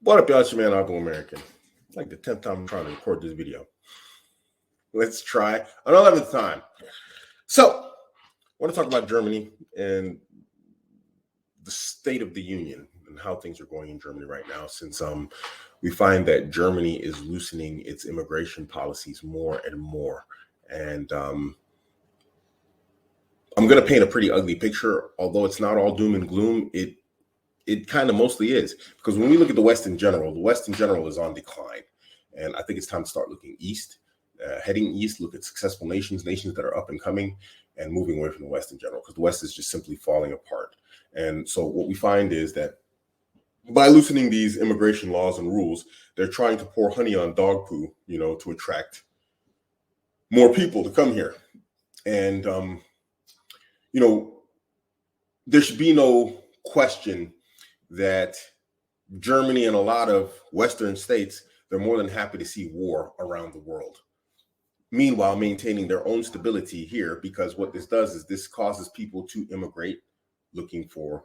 What up, y'all? It's your man, Abuamerican. Like the 10th time I'm trying to record this video. Let's try an 11th time. So, I want to talk about Germany and the state of the union and how things are going in Germany right now, since we find that Germany is loosening its immigration policies more and more. And I'm going to paint a pretty ugly picture. Although it's not all doom and gloom, it kind of mostly is, because when we look at the West in general, is on decline. And I think it's time to start looking east, heading east, look at successful nations that are up and coming, and moving away from the West in general, because the West is just simply falling apart. And so what we find is that by loosening these immigration laws and rules, they're trying to pour honey on dog poo, to attract more people to come here. And, there should be no question that Germany and a lot of Western states, they're more than happy to see war around the world. Meanwhile, maintaining their own stability here, because what this does is this causes people to immigrate looking for,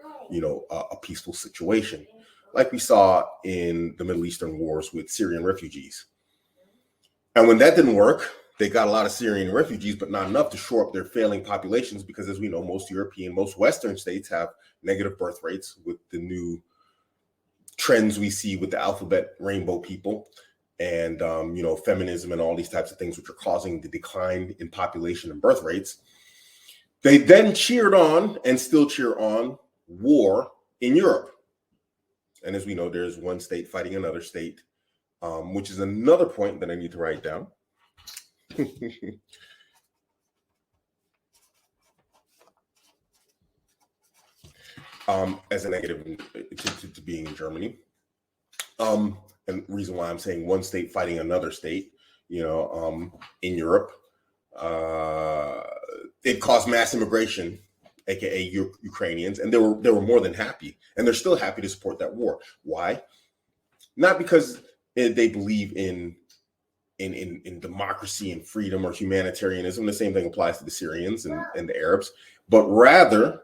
a peaceful situation, like we saw in the Middle Eastern wars with Syrian refugees. And when that didn't work, they got a lot of Syrian refugees, but not enough to shore up their failing populations, because as we know, most Western states have negative birth rates with the new trends we see with the alphabet rainbow people and, feminism and all these types of things, which are causing the decline in population and birth rates. They then cheered on and still cheer on war in Europe. And as we know, there's one state fighting another state, which is another point that I need to write down. As a negative to being in Germany. And the reason why I'm saying one state fighting another state, in Europe, it caused mass immigration, aka Ukrainians, and they were more than happy, and they're still happy to support that war. Why? Not because they believe in democracy and freedom or humanitarianism. The same thing applies to the Syrians and the Arabs, but rather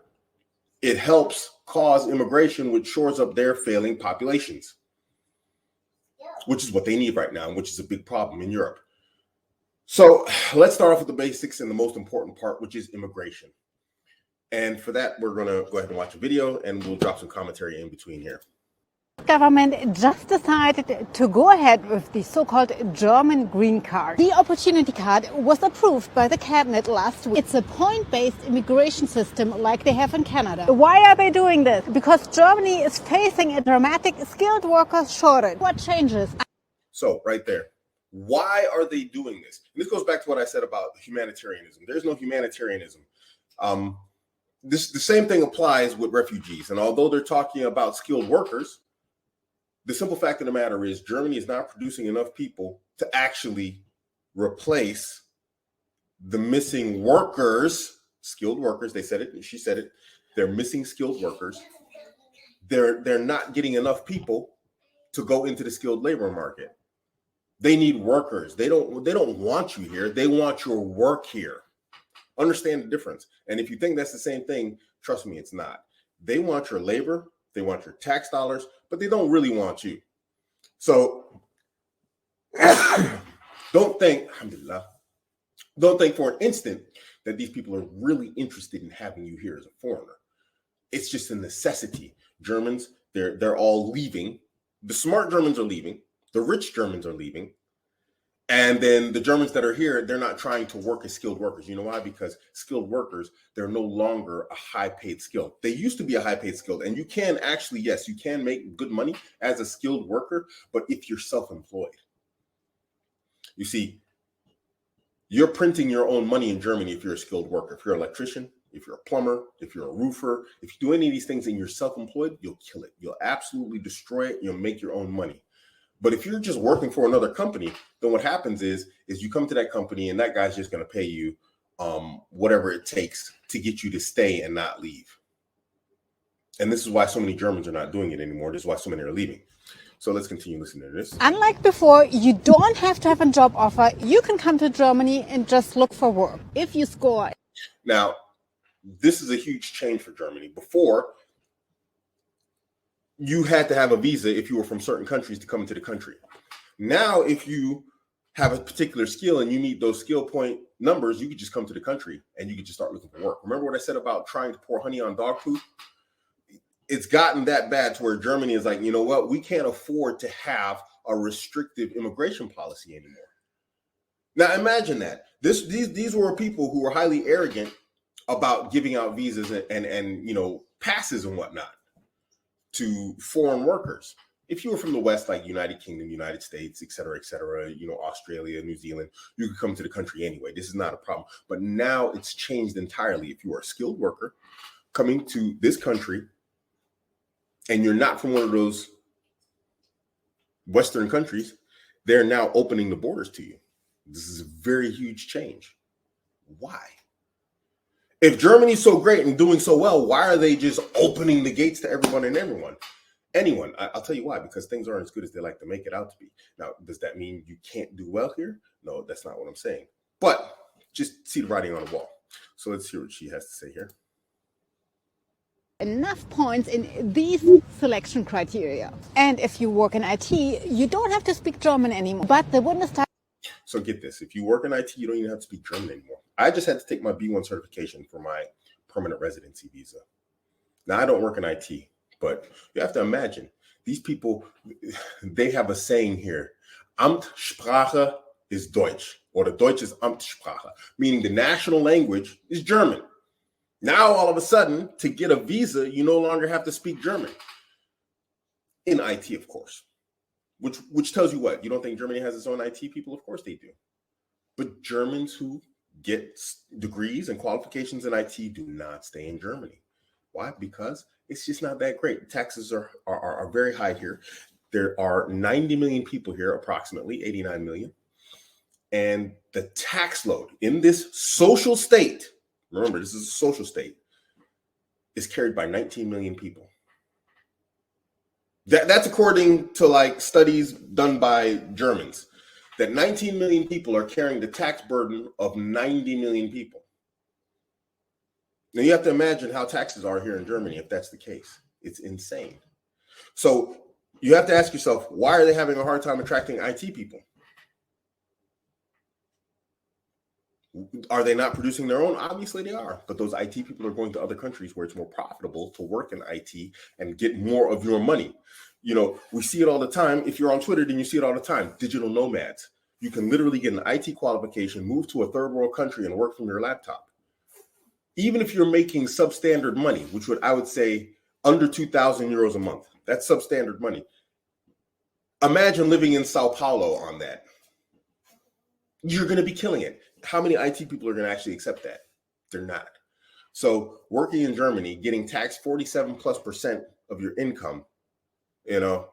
it helps cause immigration, which shores up their failing populations, which is what they need right now, and which is a big problem in Europe. So let's start off with the basics and the most important part, which is immigration. And for that, we're going to go ahead and watch a video, and we'll drop some commentary in between here. Government just decided to go ahead with the so-called German green card. The opportunity card was approved by the cabinet last week. It's a point-based immigration system like they have in Canada. Why are they doing this? Because Germany is facing a dramatic skilled worker shortage. What changes? So right there, why are they doing this? And this goes back to what I said about humanitarianism. There's no humanitarianism. The same thing applies with refugees. And although they're talking about skilled workers, the simple fact of the matter is Germany is not producing enough people to actually replace the missing workers, skilled workers. They said it, she said it. They're missing skilled workers. They're not getting enough people to go into the skilled labor market. They need workers. They don't want you here. They want your work here. Understand the difference. And if you think that's the same thing, trust me, it's not. They want your labor. They want your tax dollars, but they don't really want you. So don't think for an instant that these people are really interested in having you here as a foreigner. It's just a necessity. Germans, they're all leaving. The smart Germans are leaving. The rich Germans are leaving. And then the Germans that are here, they're not trying to work as skilled workers. You know why? Because skilled workers, they're no longer a high-paid skill. They used to be a high-paid skill. And you can actually, yes, you can make good money as a skilled worker, but if you're self-employed. You see, you're printing your own money in Germany if you're a skilled worker. If you're an electrician, if you're a plumber, if you're a roofer, if you do any of these things and you're self-employed, you'll kill it. You'll absolutely destroy it. You'll make your own money. But if you're just working for another company, then what happens is you come to that company and that guy's just going to pay you whatever it takes to get you to stay and not leave. And this is why so many Germans are not doing it anymore. This is why so many are leaving. So let's continue listening to this. Unlike before, you don't have to have a job offer. You can come to Germany and just look for work if you score. Now, this is a huge change for Germany. Before, you had to have a visa if you were from certain countries to come into the country. Now, if you have a particular skill and you meet those skill point numbers, you could just come to the country and you could just start looking for work. Remember what I said about trying to pour honey on dog poop? It's gotten that bad to where Germany is like, you know what? We can't afford to have a restrictive immigration policy anymore. Now imagine that. These were people who were highly arrogant about giving out visas and you know, passes and whatnot to foreign workers. If you were from the West, like United Kingdom, United States, et cetera, you know, Australia, New Zealand, you could come to the country anyway. This is not a problem. But now it's changed entirely. If you are a skilled worker coming to this country and you're not from one of those Western countries, they're now opening the borders to you. This is a very huge change. Why? If Germany's so great and doing so well, why are they just opening the gates to everyone and anyone? I'll tell you why, because things aren't as good as they like to make it out to be. Now, does that mean you can't do well here? No, that's not what I'm saying. But just see the writing on the wall. So let's hear what she has to say here. Enough points in these selection criteria. And if you work in IT, you don't have to speak German anymore. But the Bundestag. So get this, if you work in IT, you don't even have to speak German anymore. I just had to take my B1 certification for my permanent residency visa. Now, I don't work in IT, but you have to imagine, these people, they have a saying here, Amtssprache is Deutsch, or the Deutsch is Amtssprache, meaning the national language is German. Now, all of a sudden, to get a visa, you no longer have to speak German. In IT, of course. Which tells you what? You don't think Germany has its own IT people? Of course they do. But Germans who get degrees and qualifications in IT do not stay in Germany. Why? Because it's just not that great. Taxes are very high here. There are 90 million people here, approximately 89 million. And the tax load in this social state, remember, this is a social state, is carried by 19 million people. That's according to like studies done by Germans, that 19 million people are carrying the tax burden of 90 million people. Now you have to imagine how taxes are here in Germany if that's the case. It's insane. So you have to ask yourself, why are they having a hard time attracting IT people? Are they not producing their own? Obviously they are, but those IT people are going to other countries where it's more profitable to work in IT and get more of your money. You know, we see it all the time. If you're on Twitter, then you see it all the time. Digital nomads. You can literally get an IT qualification, move to a third world country and work from your laptop. Even if you're making substandard money, which I would say under 2,000 euros a month, that's substandard money. Imagine living in Sao Paulo on that. You're going to be killing it. How many IT people are going to actually accept that? They're not. So working in Germany, getting taxed 47+% of your income, you know,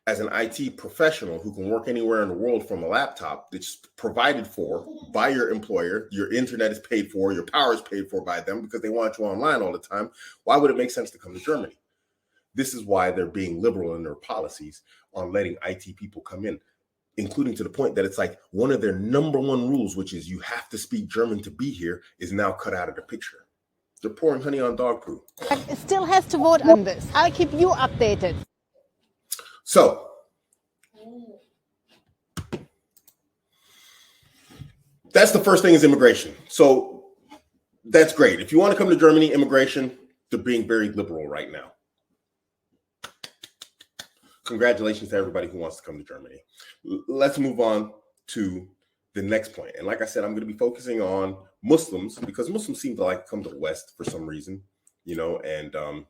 as an IT professional who can work anywhere in the world from a laptop that's provided for by your employer, your internet is paid for, your power is paid for by them because they want you online all the time. Why would it make sense to come to Germany? This is why they're being liberal in their policies on letting IT people come in, including to the point that it's like one of their number one rules, which is you have to speak German to be here, is now cut out of the picture. They're pouring honey on dog poo. It still has to vote on this. I'll keep you updated. So that's the first thing is immigration. So that's great. If you want to come to Germany, immigration, they're being very liberal right now. Congratulations to everybody who wants to come to Germany. Let's move on to the next point. And like I said, I'm going to be focusing on Muslims because Muslims seem to like to come to the West for some reason, you know, and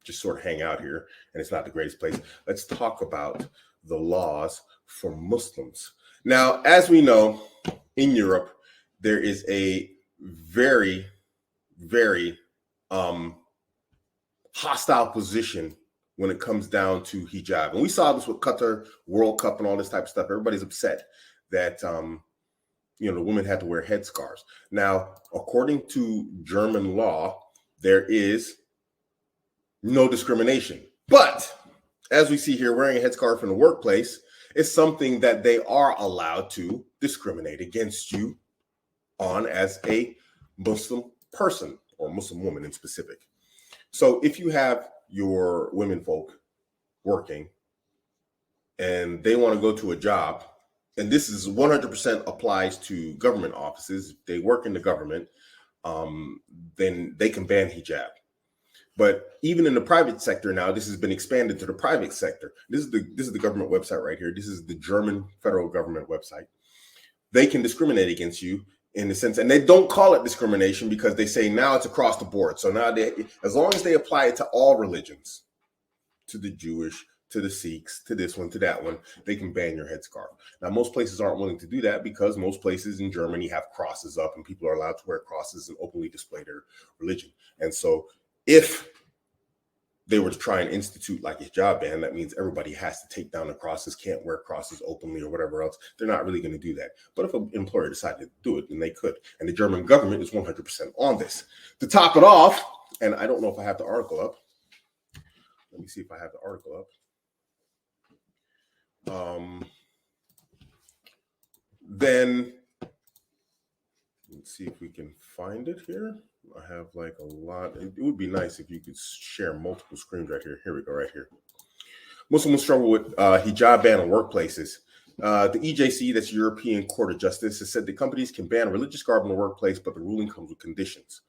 just sort of hang out here. And it's not the greatest place. Let's talk about the laws for Muslims. Now, as we know, in Europe, there is a very, very hostile position when it comes down to hijab. And we saw this with Qatar World Cup and all this type of stuff. Everybody's upset that, you know, the women had to wear headscarves. Now, according to German law, there is no discrimination. But as we see here, wearing a headscarf in the workplace is something that they are allowed to discriminate against you on as a Muslim person or Muslim woman in specific. So if you have your women folk working and they want to go to a job, and this is 100% applies to government offices. If they work in the government, then they can ban hijab. But even in the private sector now, this has been expanded to the private sector. This is the government website right here. This is the German federal government website. They can discriminate against you in the sense, and they don't call it discrimination because they say now it's across the board. So now as long as they apply it to all religions, to the Jewish, to the Sikhs, to this one, to that one, they can ban your headscarf. Now, most places aren't willing to do that because most places in Germany have crosses up and people are allowed to wear crosses and openly display their religion. And so if they were to try and institute like a hijab ban, that means everybody has to take down the crosses, can't wear crosses openly or whatever else. They're not really going to do that. But if an employer decided to do it, then they could. And the German government is 100% on this. To top it off, and I don't know if I have the article up. Let me see if I have the article up. Then let's see if we can find it here. I have like a lot. It would be nice if you could share multiple screens right here. Here we go, right here. Muslims struggle with hijab ban in workplaces. The EJC, that's European Court of Justice, has said that companies can ban religious garb in the workplace, but the ruling comes with conditions.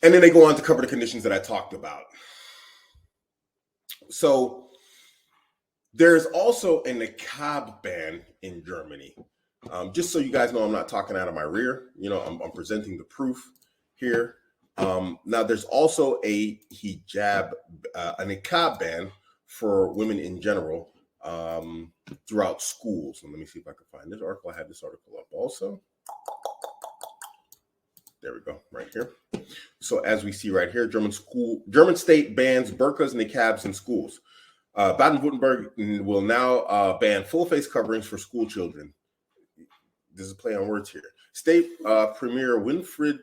And then they go on to cover the conditions that I talked about. So there's also a niqab ban in Germany. Just so you guys know, I'm not talking out of my rear. You know, I'm presenting the proof here. Now, there's also a hijab, a niqab ban for women in general throughout schools. And let me see if I can find this article. I have this article up also. There we go, right here. So as we see right here, German state bans burqas and niqabs in schools. Baden-Württemberg will now ban full face coverings for school children. This is a play on words here. State Premier Winfried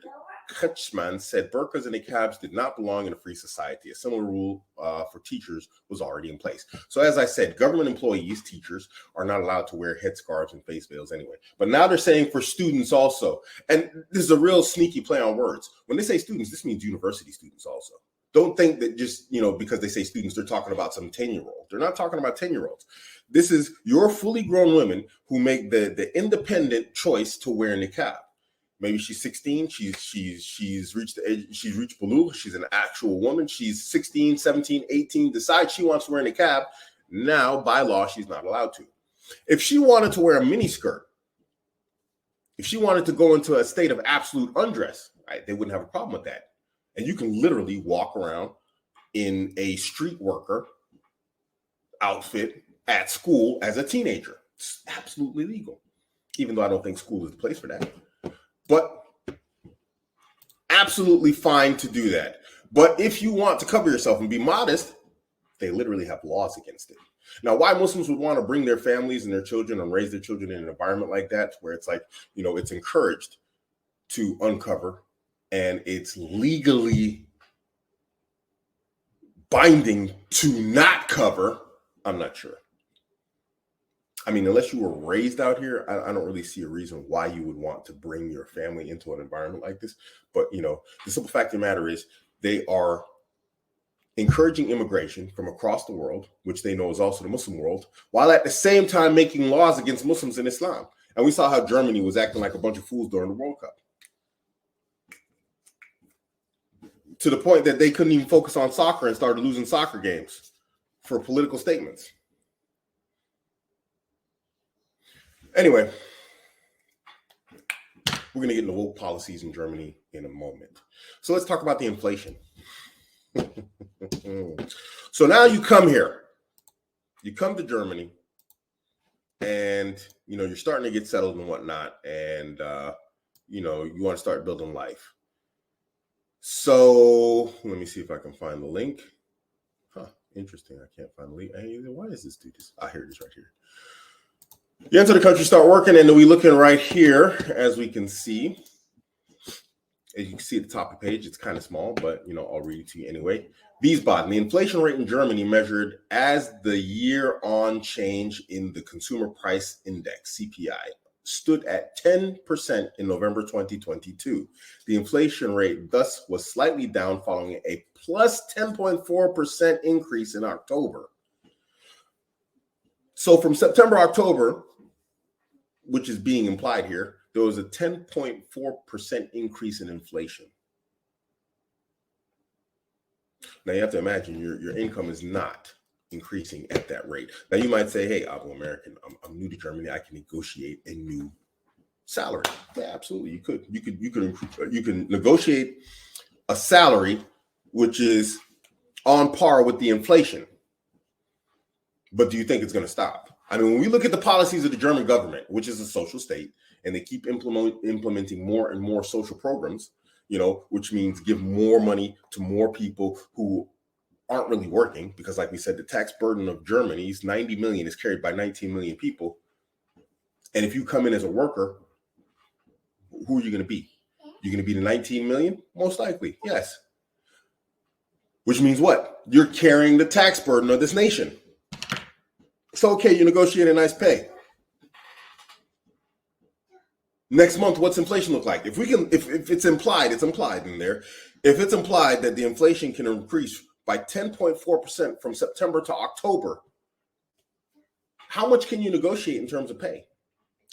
Kretschmann said burqas and niqabs did not belong in a free society. A similar rule for teachers was already in place. So as I said, government employees, teachers, are not allowed to wear headscarves and face veils anyway. But now they're saying for students also. And this is a real sneaky play on words. When they say students, this means university students also. Don't think that just, because they say students, they're talking about some 10-year-old. They're not talking about 10-year-olds. This is your fully grown women who make the independent choice to wear niqab. Maybe she's 16, she's reached the age, she's reached bulugh, she's an actual woman, she's 16, 17, 18, decides she wants to wear niqab. Now, by law, she's not allowed to. If she wanted to wear a mini skirt, if she wanted to go into a state of absolute undress, right, they wouldn't have a problem with that. And you can literally walk around in a street worker outfit at school as a teenager. It's absolutely legal, even though I don't think school is the place for that. But absolutely fine to do that. But if you want to cover yourself and be modest, they literally have laws against it. Now, why Muslims would want to bring their families and their children and raise their children in an environment like that, where it's like, it's encouraged to uncover and it's legally binding to not cover, I'm not sure. I mean, unless you were raised out here, I don't really see a reason why you would want to bring your family into an environment like this. But, the simple fact of the matter is they are encouraging immigration from across the world, which they know is also the Muslim world, while at the same time making laws against Muslims in Islam. And we saw how Germany was acting like a bunch of fools during the World Cup, to the point that they couldn't even focus on soccer and started losing soccer games for political statements. Anyway, we're going to get into woke policies in Germany in a moment. So let's talk about the inflation. So now you come here. You come to Germany and, you're starting to get settled and whatnot. And, you want to start building life. So let me see if I can find the link. Interesting. I can't find the link. Hey, why does this do this? Here it is right here. You enter the country, start working, and we looking right here, as we can see. As you can see at the top of the page, it's kind of small, but I'll read it to you anyway. Wiesbaden, the inflation rate in Germany measured as the year-on change in the Consumer Price Index (CPI) stood at 10% in November 2022. The inflation rate thus was slightly down following a plus 10.4% increase in October. So from September, October, which is being implied here, there was a 10.4% increase in inflation. Now you have to imagine your income is not increasing at that rate. Now you might say, hey, Abuamerican, I'm new to Germany. I can negotiate a new salary. Yeah, absolutely. You can negotiate a salary which is on par with the inflation. But do you think it's going to stop? I mean, when we look at the policies of the German government, which is a social state, and they keep implementing more and more social programs, which means give more money to more people who aren't really working, because like we said, the tax burden of Germany's 90 million is carried by 19 million people. And if you come in as a worker, who are you going to be? You're going to be the 19 million? Most likely, yes. Which means what? You're carrying the tax burden of this nation. So, okay, you negotiate a nice pay. Next month, what's inflation look like? If it's implied, it's implied in there. If it's implied that the inflation can increase by 10.4% from September to October, how much can you negotiate in terms of pay?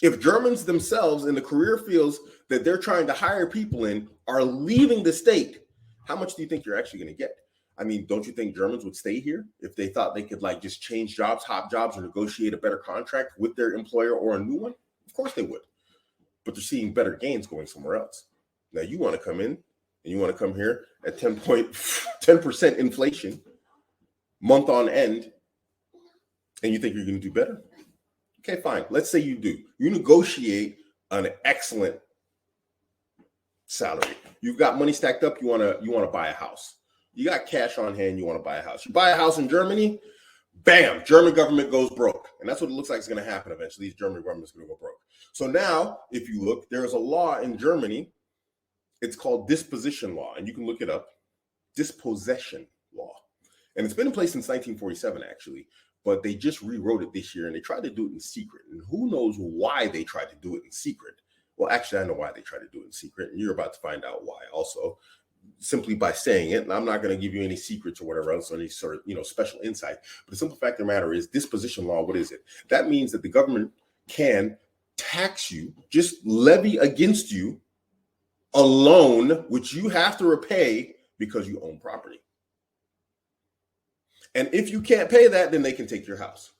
If Germans themselves in the career fields that they're trying to hire people in are leaving the state, how much do you think you're actually going to get? I mean, don't you think Germans would stay here if they thought they could just change jobs, hop jobs, or negotiate a better contract with their employer or a new one? Of course they would. But they're seeing better gains going somewhere else. Now you want to come in and you want to come here at 10% inflation month on end, and you think you're going to do better? Okay, fine. Let's say you do. You negotiate an excellent salary. You've got money stacked up. You want to buy a house. You got cash on hand. You want to buy a house. You buy a house in Germany. Bam! German government goes broke, and that's what it looks like is going to happen eventually. The German government is going to go broke. So now, if you look, there is a law in Germany. It's called disposition law, and you can look it up. Dispossession law, and it's been in place since 1947, actually. But they just rewrote it this year, and they tried to do it in secret. And who knows why they tried to do it in secret? Well, actually, I know why they tried to do it in secret, and you're about to find out why also, simply by saying it. And I'm not going to give you any secrets or whatever else, or any sort of special insight. But the simple fact of the matter is, disposition law, what is it? That means that the government can tax you, just levy against you a loan which you have to repay because you own property. And if you can't pay that, then they can take your house.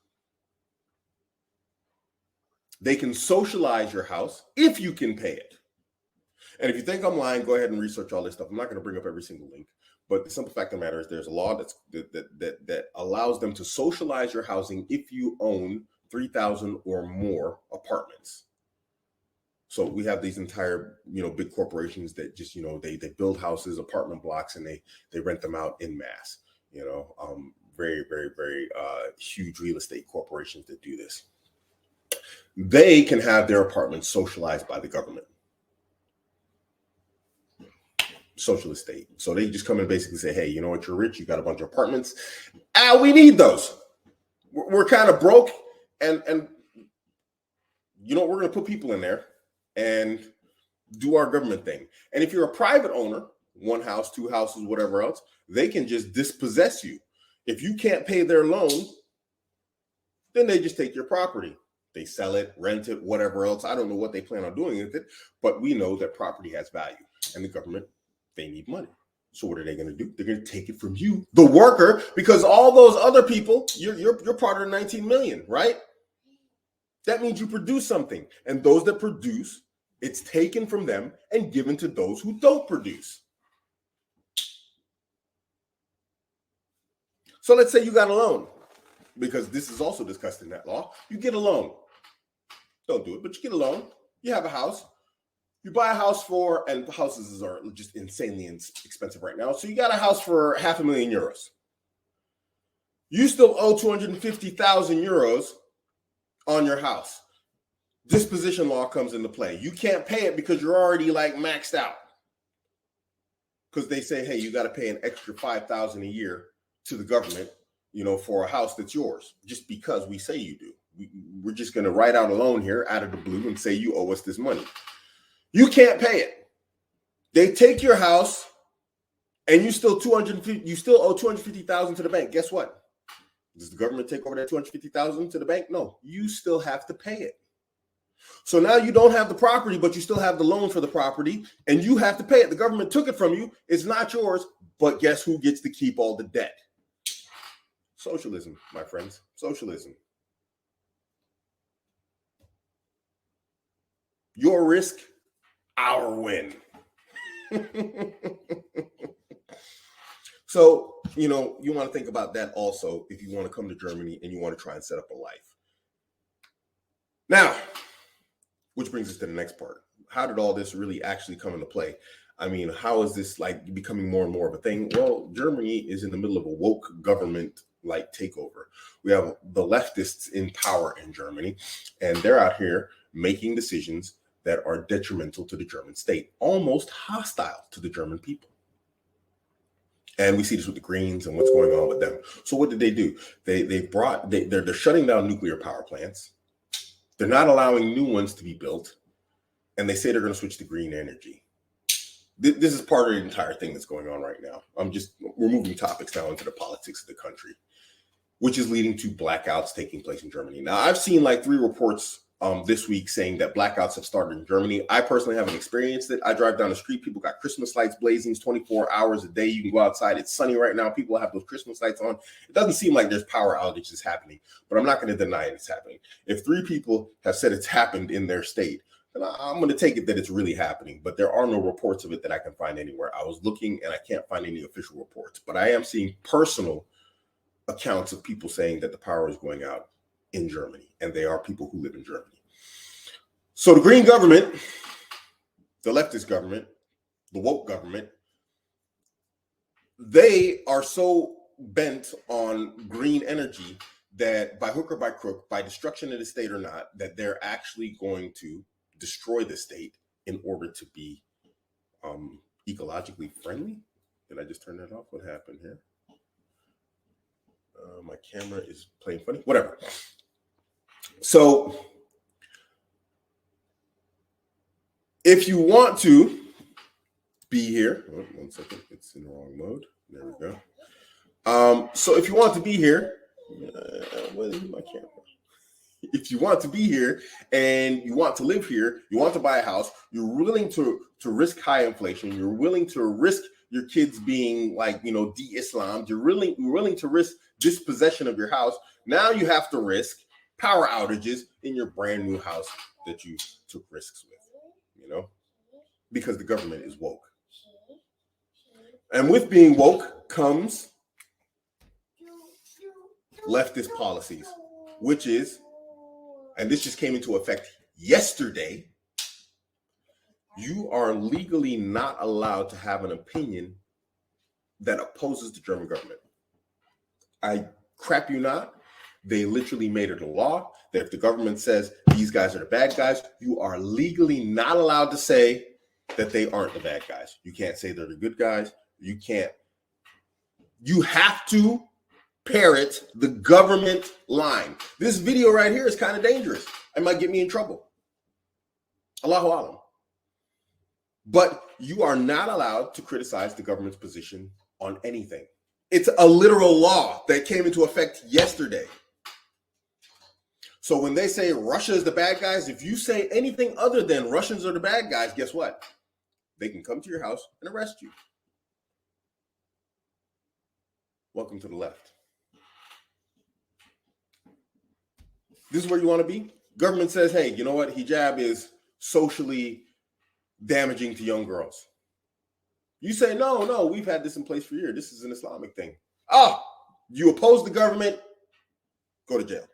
They can socialize your house if you can pay it. And if you think I'm lying, go ahead and research all this stuff. I'm not going to bring up every single link, but the simple fact of the matter is there's a law that allows them to socialize your housing if you own 3,000 or more apartments. So we have these entire, big corporations that just, they build houses, apartment blocks, and they rent them out en masse. Very, very, very huge real estate corporations that do this. They can have their apartments socialized by the government. Socialist state. So they just come and basically say, hey, you know what, you're rich, you got a bunch of apartments. We need those. We're kind of broke, and we're going to put people in there and do our government thing. And if you're a private owner, one house, two houses, whatever else, they can just dispossess you. If you can't pay their loan, then they just take your property. They sell it, rent it, whatever else. I don't know what they plan on doing with it, but we know that property has value, and the government, they need money. So what are they going to do? They're going to take it from you, the worker, because all those other people, you're part of the 19 million, right? That means you produce something, and those that produce, it's taken from them and given to those who don't produce. So let's say you got a loan, because this is also discussed in that law. You get a loan. Don't do it, but you get a loan. You have a house. You buy a house and houses are just insanely expensive right now. So you got a house for €500,000. You still owe 250,000 euros on your house. Disposition law comes into play. You can't pay it because you're already maxed out. Because they say, hey, you got to pay an extra 5,000 a year to the government, for a house that's yours, just because we say you do. we're just going to write out a loan here out of the blue and say you owe us this money. You can't pay it. They take your house and you still owe $250,000 to the bank. Guess what? Does the government take over that $250,000 to the bank? No, you still have to pay it. So now you don't have the property, but you still have the loan for the property, and you have to pay it. The government took it from you. It's not yours, but guess who gets to keep all the debt? Socialism, my friends. Socialism. Your risk, our win. So, you want to think about that also if you want to come to Germany and you want to try and set up a life. Now, which brings us to the next part. How did all this really actually come into play? I mean, how is this like becoming more and more of a thing? Well, Germany is in the middle of a woke government like takeover. We have the leftists in power in Germany, and they're out here making decisions that are detrimental to the German state, almost hostile to the German people. And we see this with the Greens and what's going on with them. So what did they do? They're shutting down nuclear power plants. They're not allowing new ones to be built. And they say they're going to switch to green energy. This is part of the entire thing that's going on right now. We're moving topics now into the politics of the country, which is leading to blackouts taking place in Germany. Now, I've seen like 3 reports this week saying that blackouts have started in Germany. I personally haven't experienced it. I drive down the street. People got Christmas lights blazing 24 hours a day. You can go outside. It's sunny right now. People have those Christmas lights on. It doesn't seem like there's power outages happening, but I'm not going to deny it's happening. If 3 people have said it's happened in their state, then I'm going to take it that it's really happening, but there are no reports of it that I can find anywhere. I was looking and I can't find any official reports, but I am seeing personal accounts of people saying that the power is going out in Germany, and they are people who live in Germany. So the green government, the leftist government, the woke government, they are so bent on green energy that by hook or by crook, by destruction of the state or not, that they're actually going to destroy the state in order to be ecologically friendly. Did I just turn that off? What happened here? My camera is playing funny. Whatever. So if you want to be here, one second, it's in the wrong mode. There we go. So if you want to be here, where's my camera? If you want to be here and you want to live here, you want to buy a house, you're willing to risk high inflation, you're willing to risk your kids being like, de-Islammed, you're willing to risk dispossession of your house. Now you have to risk power outages in your brand new house that you took risks with, because the government is woke. And with being woke comes leftist policies, which is, and this just came into effect yesterday, you are legally not allowed to have an opinion that opposes the German government. I crap you not. They literally made it a law that if the government says these guys are the bad guys, you are legally not allowed to say that they aren't the bad guys. You can't say they're the good guys. You have to parrot the government line. This video right here is kind of dangerous. It might get me in trouble. Allahu Alam. But you are not allowed to criticize the government's position on anything. It's a literal law that came into effect yesterday. So when they say Russia is the bad guys, if you say anything other than Russians are the bad guys, guess what? They can come to your house and arrest you. Welcome to the left. This is where you want to be. Government says, hey, you know what? Hijab is socially damaging to young girls. You say, no, we've had this in place for years. This is an Islamic thing. You oppose the government, go to jail.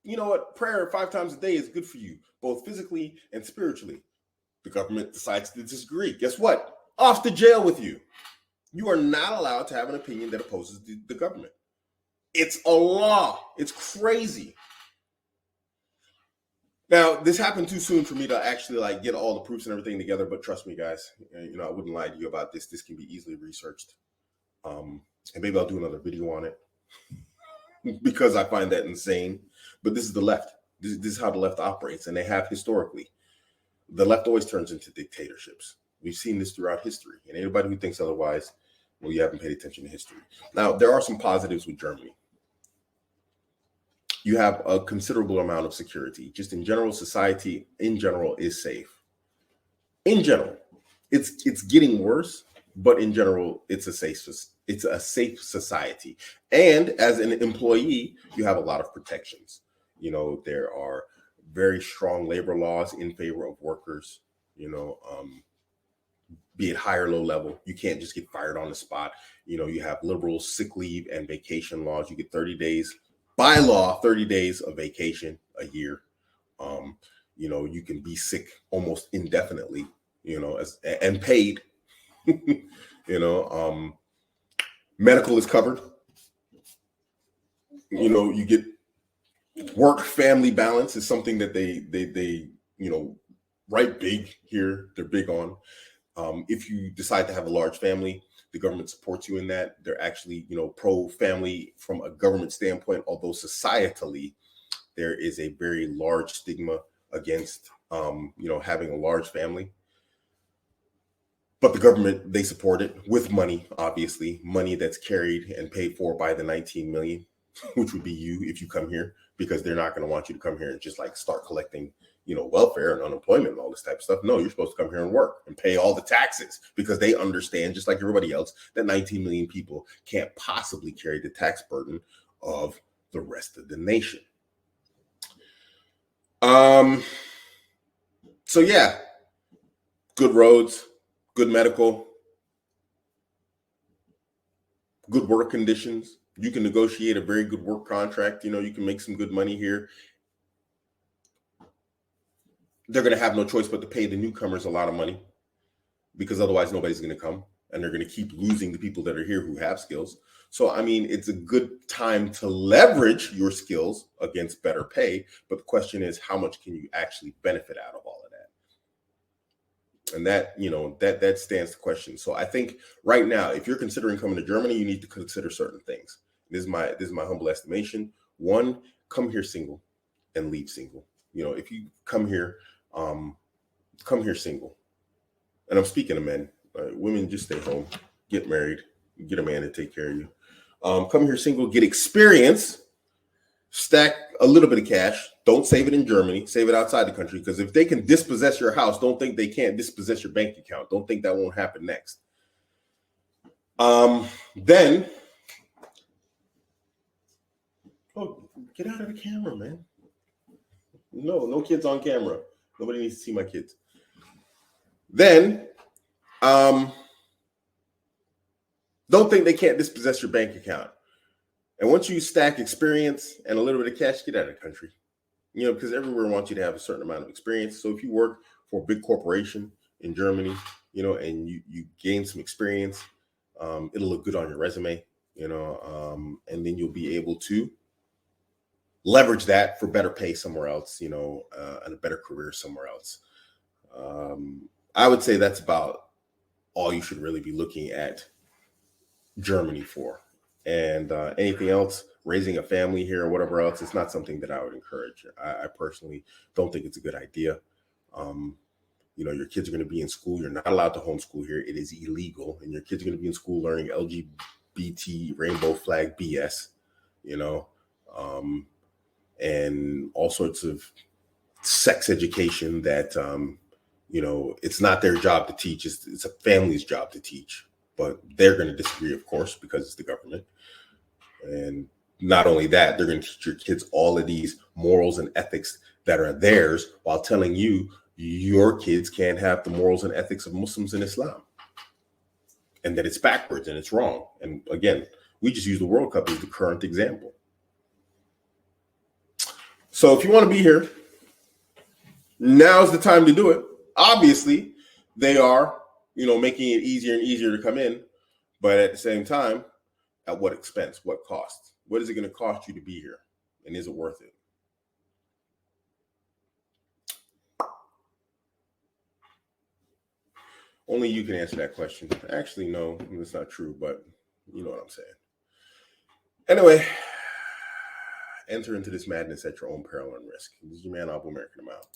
You know what? Prayer 5 times a day is good for you, both physically and spiritually. The government decides to disagree. Guess what? Off to jail with you. You are not allowed to have an opinion that opposes the government. It's a law. It's crazy. Now, this happened too soon for me to actually get all the proofs and everything together, but trust me, guys, I wouldn't lie to you about this. This can be easily researched. And maybe I'll do another video on it. because I find that insane. But this is the left. This is how the left operates, and they have historically. The left always turns into dictatorships. We've seen this throughout history, and anybody who thinks otherwise, well, you haven't paid attention to history. Now, there are some positives with Germany. You have a considerable amount of security. Just in general, society in general is safe. In general, it's getting worse, but in general, it's a safe society. And as an employee, you have a lot of protections. You know, there are very strong labor laws in favor of workers, you know, be it high or low level. You can't just get fired on the spot. You know, you have liberal sick leave and vacation laws. You get 30 days, by law, 30 days of vacation a year. You know, you can be sick almost indefinitely, you know, and paid. You know, medical is covered. You know, you get work-family balance is something that they you know, right big here. They're big on. If you decide to have a large family, the government supports you in that. They're actually, you know, pro-family from a government standpoint, although societally, there is a very large stigma against, you know, having a large family. But the government, they support it with money, obviously, money that's carried and paid for by the 19 million, which would be you if you come here, because they're not going to want you to come here and just like start collecting, you know, welfare and unemployment and all this type of stuff. No, you're supposed to come here and work and pay all the taxes, because they understand, just like everybody else, that 19 million people can't possibly carry the tax burden of the rest of the nation. So yeah, good roads, good medical, good work conditions. You can negotiate a very good work contract. You know, you can make some good money here. They're going to have no choice but to pay the newcomers a lot of money, because otherwise nobody's going to come, and they're going to keep losing the people that are here who have skills. So, I mean, it's a good time to leverage your skills against better pay. But the question is, how much can you actually benefit out of all of that? And that, you know, that stands the question. So I think right now, if you're considering coming to Germany, you need to consider certain things. This is my humble estimation. One, come here single and leave single. You know, if you come here single. And I'm speaking to men. Women, just stay home, get married, get a man to take care of you. Come here single, get experience, stack a little bit of cash. Don't save it in Germany, save it outside the country, because if they can dispossess your house, don't think they can't dispossess your bank account. Don't think that won't happen next. Then, oh, get out of the camera, man. No kids on camera. Nobody needs to see my kids. Then, don't think they can't dispossess your bank account. And once you stack experience and a little bit of cash, get out of the country. You know, because everywhere wants you to have a certain amount of experience. So if you work for a big corporation in Germany, you know, and you gain some experience, it'll look good on your resume, you know, and then you'll be able to leverage that for better pay somewhere else, you know, and a better career somewhere else. I would say that's about all you should really be looking at Germany for. And anything else, raising a family here or whatever else, it's not something that I would encourage. I personally don't think it's a good idea. You know, your kids are going to be in school. You're not allowed to homeschool here. It is illegal. And your kids are going to be in school learning LGBT rainbow flag BS, you know, and all sorts of sex education that, you know, it's not their job to teach. It's a family's job to teach. But they're going to disagree, of course, because it's the government. And not only that, they're going to teach your kids all of these morals and ethics that are theirs, while telling you your kids can't have the morals and ethics of Muslims and Islam, and that it's backwards and it's wrong. And again, we just use the World Cup as the current example. So if you want to be here, now's the time to do it. Obviously, they are, you know, making it easier and easier to come in, but at the same time, at what expense, what cost? What is it going to cost you to be here? And is it worth it? Only you can answer that question. Actually, no, that's not true, but you know what I'm saying. Anyway, enter into this madness at your own peril and risk. This is your man, Abuamerican. I'm out.